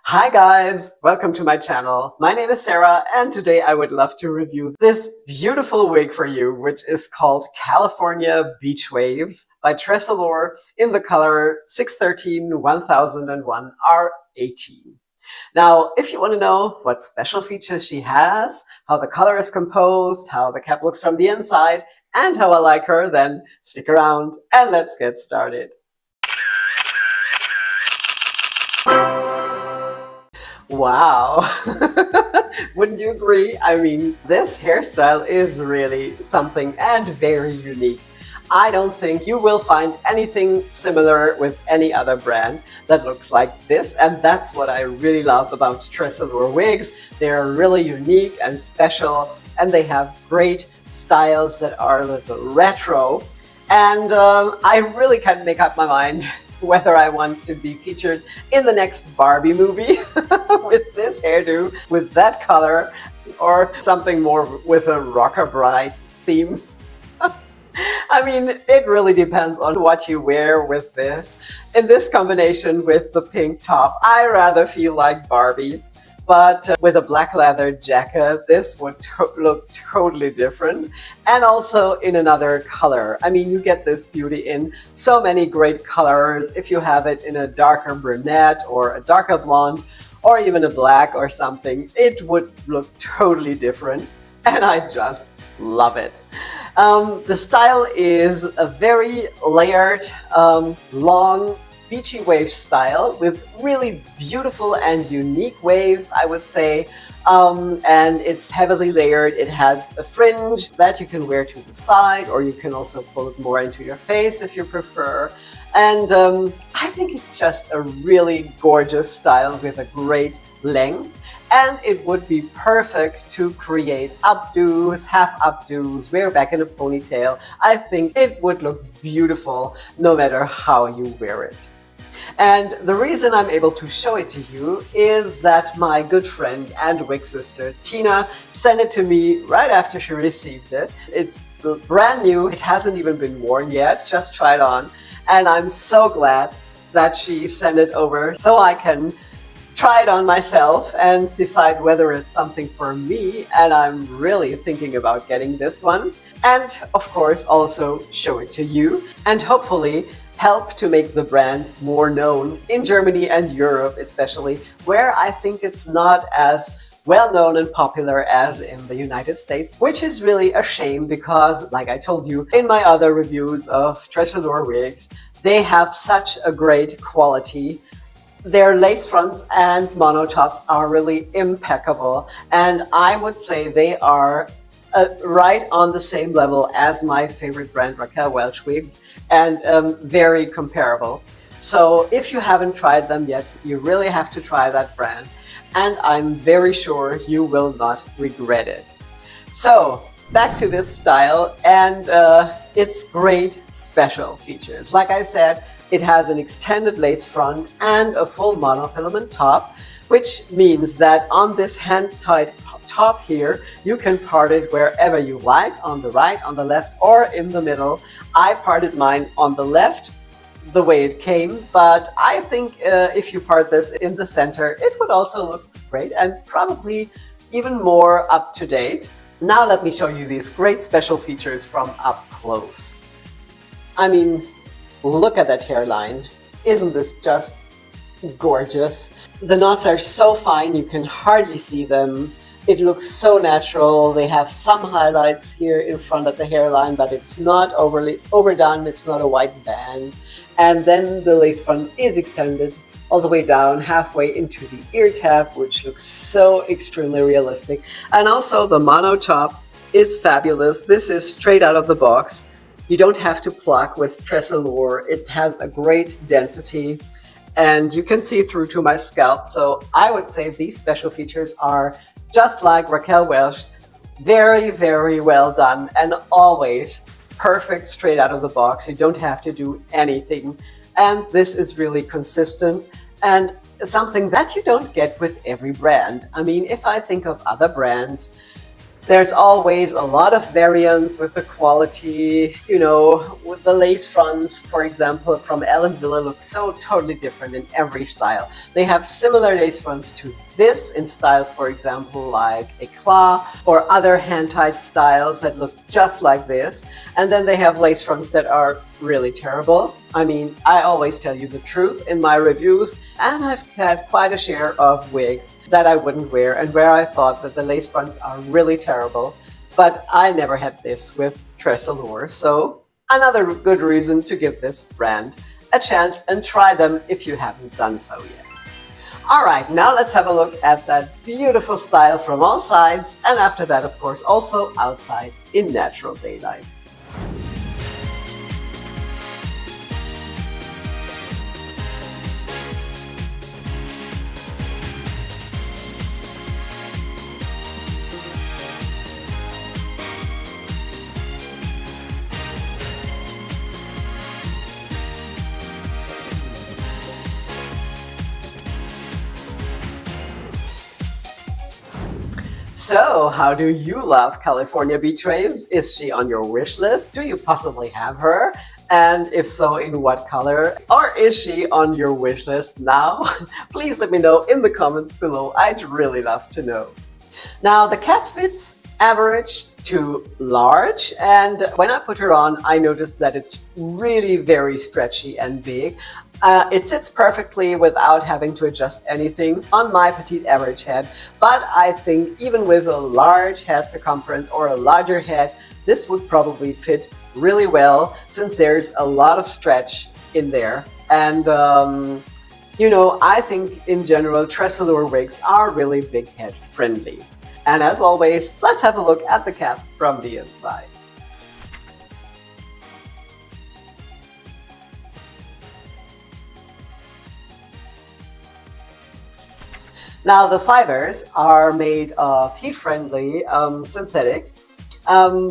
Hi guys, welcome to my channel. My name is Sarah and today I would love to review this beautiful wig for you, which is called California Beach Waves by TressAllure in the color 613-1001 R18. Now, if you want to know what special features she has, how the color is composed, how the cap looks from the inside, and how I like her, then stick around and let's get started. Wow, wouldn't you agree? I mean, this hairstyle is really something and very unique. I don't think you will find anything similar with any other brand that looks like this, and that's what I really love about TressAllure wigs. They're really unique and special, and they have great styles that are a little retro, and I really can't make up my mind whether I want to be featured in the next Barbie movie with this hairdo, with that color, or something more with a rocker bride theme. I mean, it really depends on what you wear with this. In this combination with the pink top, I rather feel like Barbie. But with a black leather jacket, this would look totally different. And also in another color. I mean, you get this beauty in so many great colors. If you have it in a darker brunette or a darker blonde or even a black or something, it would look totally different. And I just love it. The style is a very layered, long, beachy wave style with really beautiful and unique waves, I would say. And it's heavily layered. It has a fringe that you can wear to the side, or you can also pull it more into your face if you prefer. And I think it's just a really gorgeous style with a great length. And it would be perfect to create updos, half updos, wear back in a ponytail. I think it would look beautiful no matter how you wear it. And the reason I'm able to show it to you is that my good friend and wig sister Tina sent it to me right after she received it. It's brand new, it hasn't even been worn yet, just tried on. And I'm so glad that she sent it over so I can try it on myself and decide whether it's something for me, and I'm really thinking about getting this one. And of course also show it to you and hopefully help to make the brand more known in Germany and Europe especially, where I think it's not as well known and popular as in the United States, which is really a shame because, like I told you in my other reviews of TressAllure wigs, they have such a great quality. Their lace fronts and monotops are really impeccable, and I would say they are right on the same level as my favorite brand, Raquel Welch wigs, and very comparable. So if you haven't tried them yet, you really have to try that brand, and I'm very sure you will not regret it. So back to this style and its great special features. Like I said, it has an extended lace front and a full monofilament top, which means that on this hand-tied top here, you can part it wherever you like, on the right, on the left, or in the middle. I parted mine on the left, the way it came, but I think if you part this in the center, it would also look great and probably even more up to date. Now let me show you these great special features from up close. I mean, look at that hairline. Isn't this just gorgeous? The knots are so fine you can hardly see them. It looks so natural. They have some highlights here in front of the hairline, but it's not overly overdone. It's not a white band. And then the lace front is extended all the way down, halfway into the ear tab, which looks so extremely realistic. And also the mono top is fabulous. This is straight out of the box. You don't have to pluck with TressAllure. It has a great density and you can see through to my scalp. So I would say these special features are just like Raquel Welch's, very, very well done and always perfect straight out of the box. You don't have to do anything. And this is really consistent and something that you don't get with every brand. I mean, if I think of other brands, There's always a lot of variance with the quality, you know, with the lace fronts, for example, from Ellen Villa look so totally different in every style. They have similar lace fronts to this in styles, for example, like eclat or other hand-tied styles that look just like this. And then they have lace fronts that are really terrible. I mean, I always tell you the truth in my reviews, and I've had quite a share of wigs that I wouldn't wear and where I thought that the lace fronts are really terrible, but I never had this with TressAllure, so another good reason to give this brand a chance and try them if you haven't done so yet. Alright, now let's have a look at that beautiful style from all sides, and after that, of course, also outside in natural daylight. So, how do you love California beach waves? Is she on your wish list? Do you possibly have her? And if so, in what color? Or is she on your wish list now? Please let me know in the comments below. I'd really love to know. Now, the cap fits average to large, and when I put her on, I noticed that it's really very stretchy and big. It sits perfectly without having to adjust anything on my petite average head, but I think even with a large head circumference or a larger head, this would probably fit really well since there's a lot of stretch in there. And you know, I think in general TressAllure wigs are really big head friendly. And as always, let's have a look at the cap from the inside. Now the fibers are made of heat-friendly synthetic,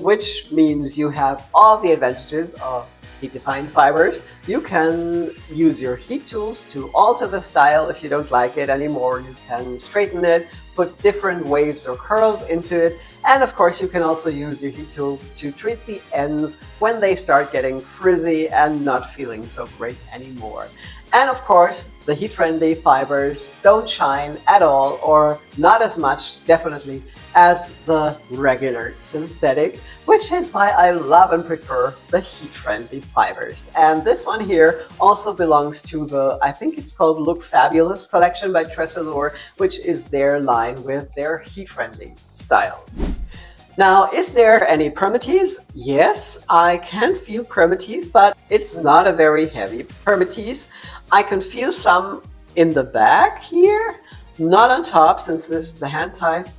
which means you have all the advantages of heat-defined fibers. You can use your heat tools to alter the style if you don't like it anymore. You can straighten it, put different waves or curls into it, and of course you can also use your heat tools to treat the ends when they start getting frizzy and not feeling so great anymore. And of course, the heat-friendly fibers don't shine at all, or not as much, definitely, as the regular synthetic, which is why I love and prefer the heat-friendly fibers. And this one here also belongs to the, I think it's called Look Fabulous collection by TressAllure, which is their line with their heat-friendly styles. Now, is there any permatease? Yes, I can feel permatease, but it's not a very heavy permatease. I can feel some in the back here, not on top since this is the hand-tied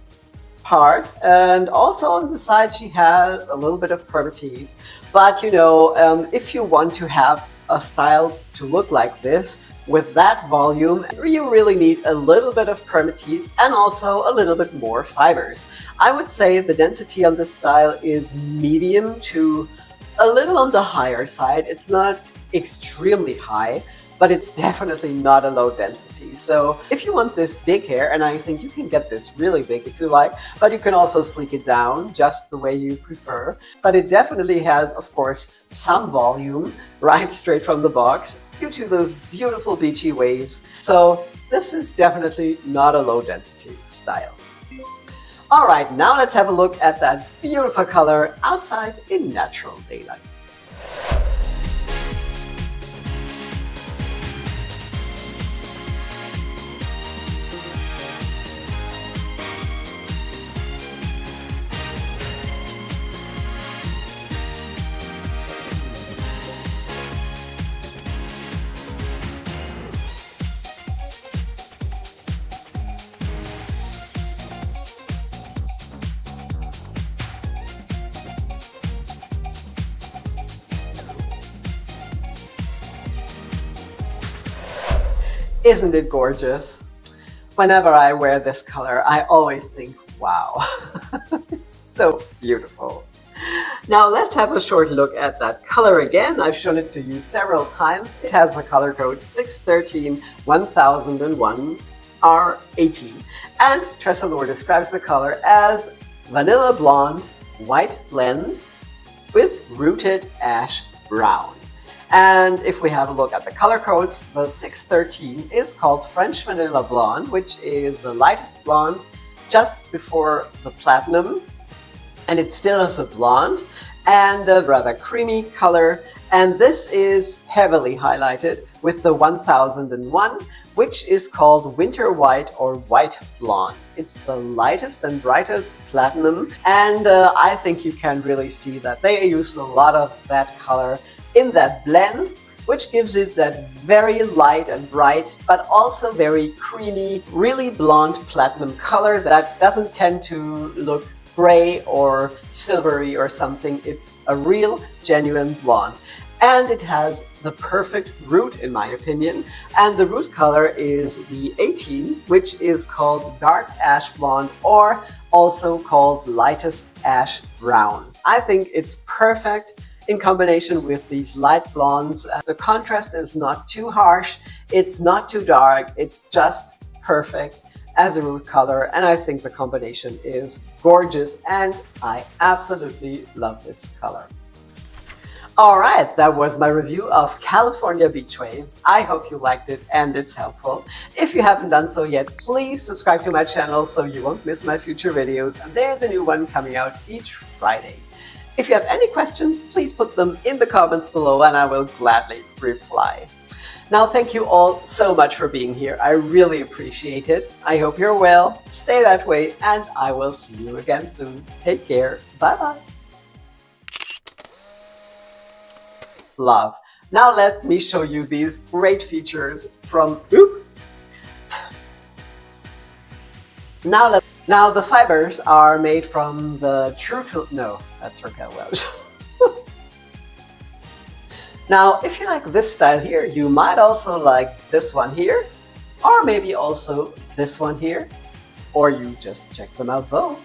part, and also on the side she has a little bit of permatease. But you know, if you want to have a style to look like this, with that volume, you really need a little bit of permatease and also a little bit more fibers. I would say the density on this style is medium to a little on the higher side. It's not extremely high, but it's definitely not a low density. So if you want this big hair, and I think you can get this really big if you like, but you can also sleek it down just the way you prefer. But it definitely has, of course, some volume right straight from the box due to those beautiful beachy waves. So this is definitely not a low density style. All right, now let's have a look at that beautiful color outside in natural daylight. Isn't it gorgeous? Whenever I wear this color, I always think, wow, it's so beautiful. Now let's have a short look at that color again. I've shown it to you several times. It has the color code 613-1001 R18, and TressAllure describes the color as vanilla blonde, white blend with rooted ash brown. And if we have a look at the color codes, the 613 is called French Vanilla Blonde, which is the lightest blonde just before the platinum. And it still is a blonde and a rather creamy color. And this is heavily highlighted with the 1001, which is called Winter White or White Blonde. It's the lightest and brightest platinum, and I think you can really see that they use a lot of that color in that blend, which gives it that very light and bright, but also very creamy, really blonde platinum color that doesn't tend to look gray or silvery or something. It's a real, genuine blonde. And it has the perfect root, in my opinion. And the root color is the 18, which is called Dark Ash Blonde, or also called Lightest Ash Brown. I think it's perfect in combination with these light blondes. The contrast is not too harsh, it's not too dark, it's just perfect as a root color, and I think the combination is gorgeous, and I absolutely love this color. Alright, that was my review of California Beach Waves. I hope you liked it and it's helpful. If you haven't done so yet, please subscribe to my channel so you won't miss my future videos, and there's a new one coming out each Friday. If you have any questions, please put them in the comments below and I will gladly reply. Now, thank you all so much for being here. I really appreciate it. I hope you're well, stay that way, and I will see you again soon. Take care. Bye-bye. Love. Now let me show you these great features from Now the fibers are made from the no, that's Raquel Welch. Now, if you like this style here, you might also like this one here, or maybe also this one here, or you just check them out both.